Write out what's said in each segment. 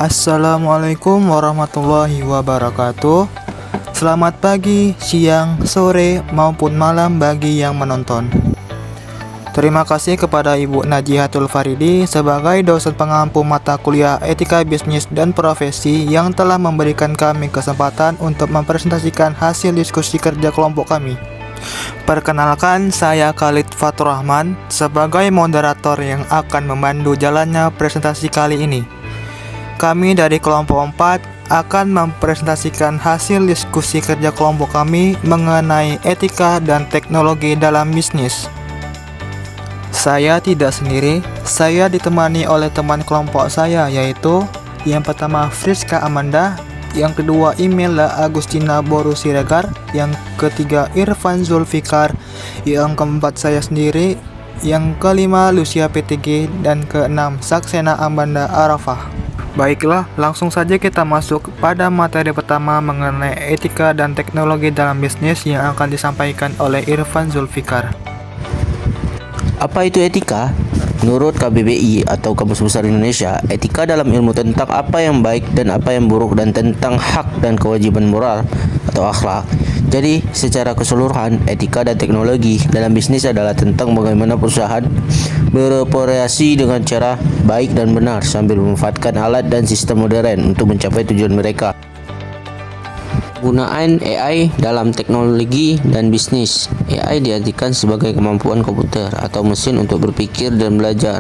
Assalamualaikum warahmatullahi wabarakatuh. Selamat pagi, siang, sore, maupun malam bagi yang menonton. Terima kasih kepada Ibu Najihatul Faridi sebagai dosen pengampu mata kuliah Etika Bisnis dan Profesi yang telah memberikan kami kesempatan untuk mempresentasikan hasil diskusi kerja kelompok kami. Perkenalkan, saya Khalid Fatur Rahman sebagai moderator yang akan memandu jalannya presentasi kali ini. Kami dari kelompok 4 akan mempresentasikan hasil diskusi kerja kelompok kami mengenai etika dan teknologi dalam bisnis. Saya tidak sendiri, saya ditemani oleh teman kelompok saya, yaitu yang pertama Friska Amanda, yang kedua Imelda Agustina Boru Siregar, yang ketiga Irfan Zulfikar, yang keempat saya sendiri, yang kelima Lucia PTG, dan keenam Saksena Amanda Arafah. Baiklah, langsung saja kita masuk pada materi pertama mengenai etika dan teknologi dalam bisnis yang akan disampaikan oleh Irfan Zulfikar. Apa itu etika? Menurut KBBI atau Kamus Besar Indonesia, etika dalam ilmu tentang apa yang baik dan apa yang buruk dan tentang hak dan kewajiban moral atau akhlak. Jadi, secara keseluruhan, etika dan teknologi dalam bisnis adalah tentang bagaimana perusahaan beroperasi dengan cara baik dan benar sambil memanfaatkan alat dan sistem modern untuk mencapai tujuan mereka. Penggunaan AI dalam teknologi dan bisnis. AI diartikan sebagai kemampuan komputer atau mesin untuk berpikir dan belajar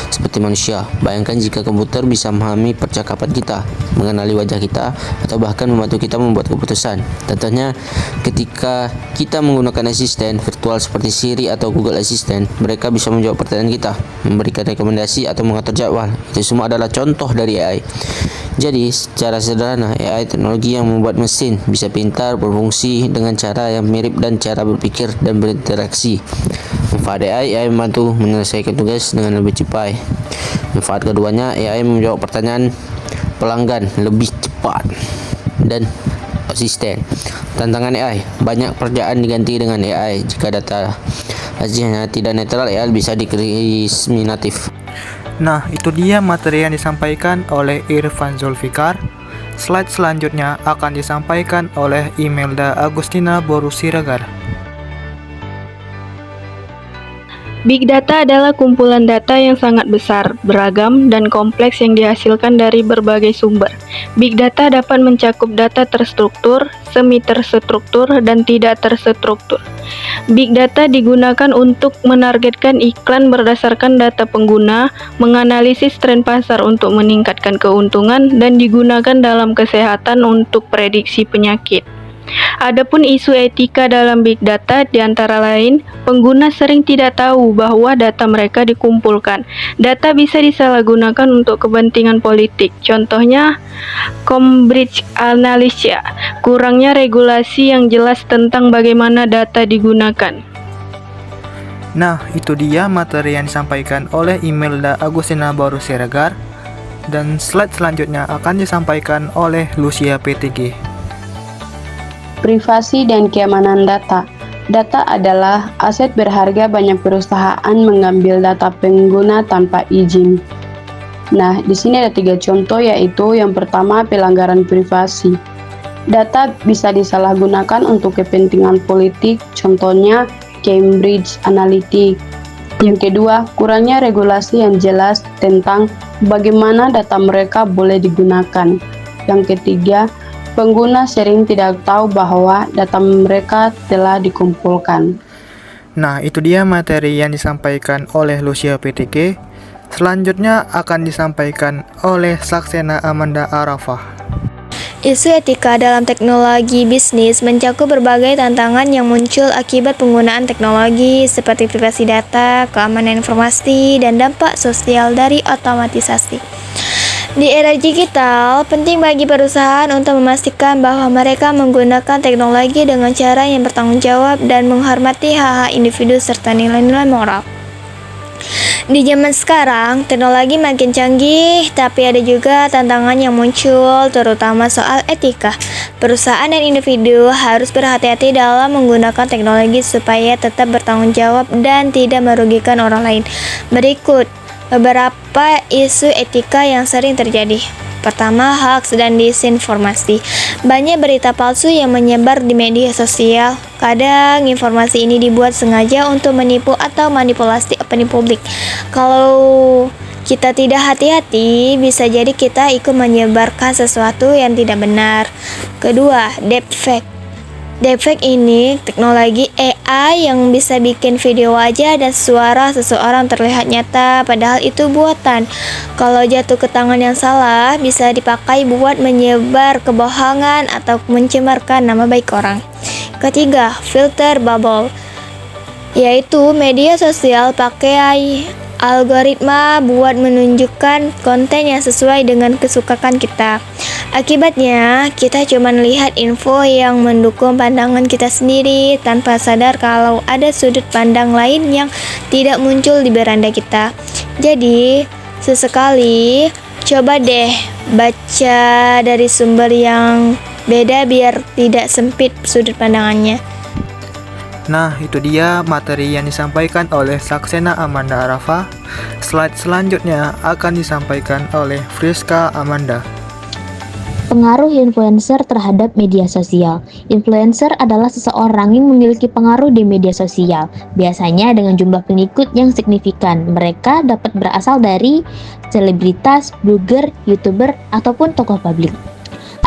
seperti manusia. Bayangkan jika komputer bisa memahami percakapan kita, mengenali wajah kita, atau bahkan membantu kita membuat keputusan. Contohnya, ketika kita menggunakan asisten virtual seperti Siri atau Google Assistant, mereka bisa menjawab pertanyaan kita, memberikan rekomendasi, atau mengatur jadwal. Itu semua adalah contoh dari AI. Jadi, secara sederhana, AI teknologi yang membuat mesin bisa pintar berfungsi dengan cara yang mirip dan cara berpikir dan berinteraksi. Manfaat AI membantu menyelesaikan tugas dengan lebih cepat. Manfaat keduanya, AI menjawab pertanyaan pelanggan lebih cepat dan konsisten. Tantangan AI, banyak pekerjaan diganti dengan AI. Jika data hasilnya tidak netral, AI bisa diskriminatif. Nah, itu dia materi yang disampaikan oleh Irfan Zulfikar. Slide selanjutnya akan disampaikan oleh Imelda Agustina Boru Siregar. Big Data adalah kumpulan data yang sangat besar, beragam, dan kompleks yang dihasilkan dari berbagai sumber. Big Data dapat mencakup data terstruktur, semi-terstruktur, dan tidak terstruktur. Big Data digunakan untuk menargetkan iklan berdasarkan data pengguna, menganalisis tren pasar untuk meningkatkan keuntungan, dan digunakan dalam kesehatan untuk prediksi penyakit. Adapun isu etika dalam Big Data diantara lain, pengguna sering tidak tahu bahwa data mereka dikumpulkan. Data bisa disalahgunakan untuk kepentingan politik. Contohnya, Cambridge Analytica, kurangnya regulasi yang jelas tentang bagaimana data digunakan. Nah, itu dia materi yang disampaikan oleh Imelda Agustina Boru Siregar. Dan slide selanjutnya akan disampaikan oleh Lucia PTG. Privasi dan keamanan data. Data adalah aset berharga. Banyak perusahaan mengambil data pengguna tanpa izin. Nah, di sini ada 3 contoh, yaitu yang pertama pelanggaran privasi. Data bisa disalahgunakan untuk kepentingan politik, contohnya Cambridge Analytica. Yang kedua, kurangnya regulasi yang jelas tentang bagaimana data mereka boleh digunakan. Yang ketiga, pengguna sering tidak tahu bahwa data mereka telah dikumpulkan. Nah, itu dia materi yang disampaikan oleh Lucia PTG. Selanjutnya akan disampaikan oleh Saksena Amanda Arafah. Isu etika dalam teknologi bisnis mencakup berbagai tantangan yang muncul akibat penggunaan teknologi seperti privasi data, keamanan informasi, dan dampak sosial dari otomatisasi. Di era digital, penting bagi perusahaan untuk memastikan bahwa mereka menggunakan teknologi dengan cara yang bertanggung jawab dan menghormati hak-hak individu serta nilai-nilai moral. Di zaman sekarang, teknologi makin canggih, tapi ada juga tantangan yang muncul, terutama soal etika. Perusahaan dan individu harus berhati-hati dalam menggunakan teknologi supaya tetap bertanggung jawab dan tidak merugikan orang lain. Berikut beberapa isu etika yang sering terjadi. Pertama, hoax dan disinformasi. Banyak berita palsu yang menyebar di media sosial. Kadang informasi ini dibuat sengaja untuk menipu atau manipulasi opini publik. Kalau kita tidak hati-hati, bisa jadi kita ikut menyebarkan sesuatu yang tidak benar. Kedua, deepfake. Deepfake ini teknologi AI yang bisa bikin video wajah dan suara seseorang terlihat nyata padahal itu buatan. Kalau jatuh ke tangan yang salah, bisa dipakai buat menyebar kebohongan atau mencemarkan nama baik orang. Ketiga, filter bubble, yaitu media sosial pakai algoritma buat menunjukkan konten yang sesuai dengan kesukaan kita. Akibatnya, kita cuma lihat info yang mendukung pandangan kita sendiri tanpa sadar kalau ada sudut pandang lain yang tidak muncul di beranda kita. Jadi, sesekali coba deh baca dari sumber yang beda biar tidak sempit sudut pandangannya. Nah, itu dia materi yang disampaikan oleh Saksena Amanda Arafa. Slide selanjutnya akan disampaikan oleh Friska Amanda. Pengaruh influencer terhadap media sosial. Influencer adalah seseorang yang memiliki pengaruh di media sosial, biasanya dengan jumlah pengikut yang signifikan. Mereka dapat berasal dari selebritas, blogger, youtuber, ataupun tokoh publik.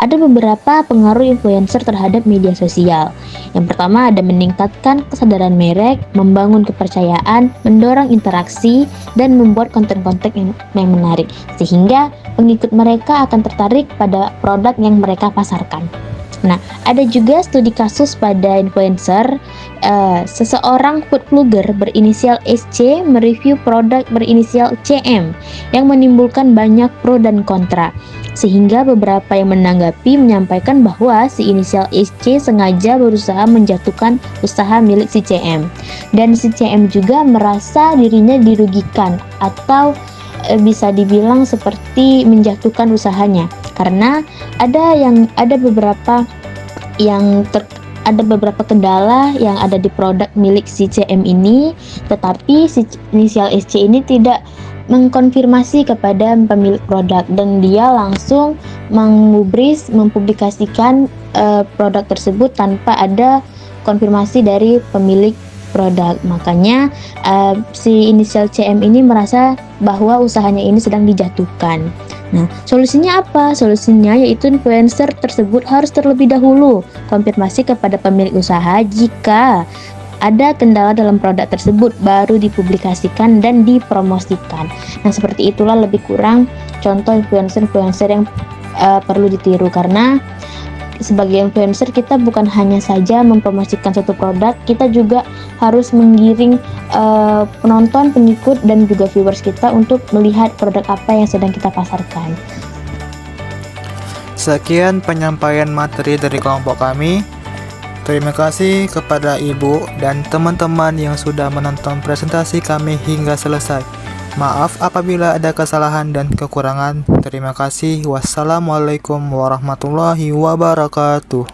Ada beberapa pengaruh influencer terhadap media sosial. Yang pertama ada meningkatkan kesadaran merek, membangun kepercayaan, mendorong interaksi, dan membuat konten-konten yang menarik, sehingga pengikut mereka akan tertarik pada produk yang mereka pasarkan. Nah, ada juga studi kasus pada influencer. Seseorang food blogger berinisial SC mereview produk berinisial CM yang menimbulkan banyak pro dan kontra, sehingga beberapa yang menanggapi menyampaikan bahwa si inisial SC sengaja berusaha menjatuhkan usaha milik si CM, dan si CM juga merasa dirinya dirugikan atau bisa dibilang seperti menjatuhkan usahanya, karena ada beberapa kendala yang ada di produk milik si CM ini, tetapi si inisial SC ini tidak mengkonfirmasi kepada pemilik produk dan dia langsung mengubris, mempublikasikan produk tersebut tanpa ada konfirmasi dari pemilik produk. Makanya si inisial CM ini merasa bahwa usahanya ini sedang dijatuhkan. Nah, solusinya apa? Solusinya yaitu influencer tersebut harus terlebih dahulu konfirmasi kepada pemilik usaha jika ada kendala dalam produk tersebut, baru dipublikasikan dan dipromosikan. Nah, seperti itulah lebih kurang contoh influencer-influencer yang perlu ditiru, karena sebagai influencer kita bukan hanya saja mempromosikan suatu produk, kita juga harus menggiring penonton, pengikut, dan juga viewers kita untuk melihat produk apa yang sedang kita pasarkan. Sekian penyampaian materi dari kelompok kami. Terima kasih kepada Ibu dan teman-teman yang sudah menonton presentasi kami hingga selesai. Maaf apabila ada kesalahan dan kekurangan. Terima kasih. Wassalamualaikum warahmatullahi wabarakatuh.